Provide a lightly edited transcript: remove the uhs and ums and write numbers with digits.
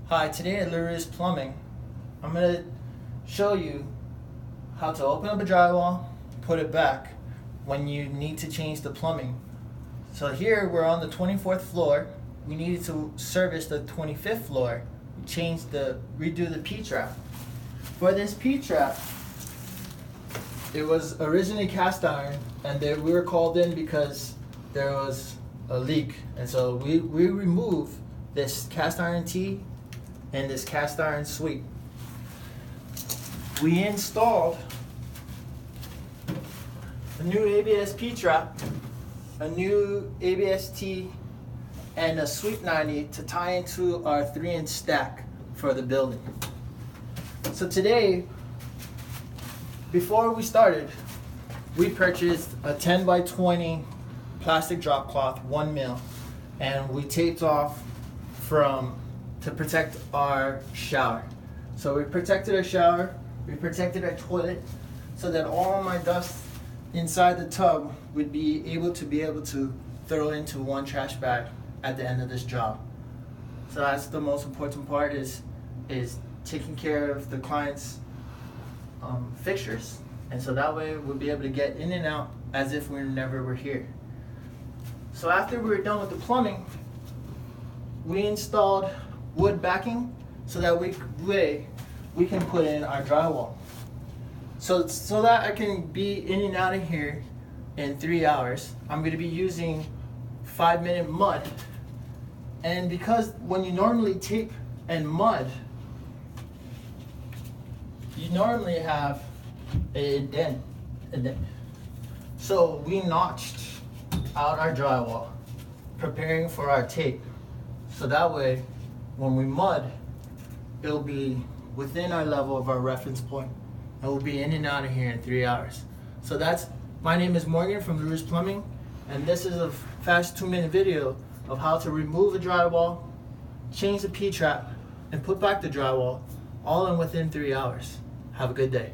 Hi, today at LaRue's Plumbing, I'm going to show you how to open up a drywall, put it back when you need to change the plumbing. So here we're on the 24th floor. We needed to service the 25th floor. Redo the P-trap. For this P-trap, it was originally cast iron, and we were called in because there was a leak. And so we removed this cast iron T and this cast iron sweep. We installed a new ABS P-trap, a new ABS T, and a sweep 90 to tie into our 3-inch stack for the building. So today, before we started, we purchased a 10 by 20 plastic drop cloth, 1 mil, and we taped off to protect our shower. So we protected our shower, we protected our toilet, so that all my dust inside the tub would be able to throw into one trash bag at the end of this job. So that's the most important part, is taking care of the client's fixtures, and so that way we'll be able to get in and out as if we never were here. So after we were done with the plumbing, we installed wood backing so that we can put in our drywall. So that I can be in and out of here in 3 hours, I'm going to be using 5-minute mud. And because when you normally tape and mud, you normally have a dent. So we notched out our drywall, preparing for our tape. So that way, when we mud, it'll be within our level of our reference point, and we'll be in and out of here in 3 hours. So my name is Morgan from LaRue's Plumbing, and this is a fast 2-minute video of how to remove a drywall, change the P-trap, and put back the drywall, all in within 3 hours. Have a good day.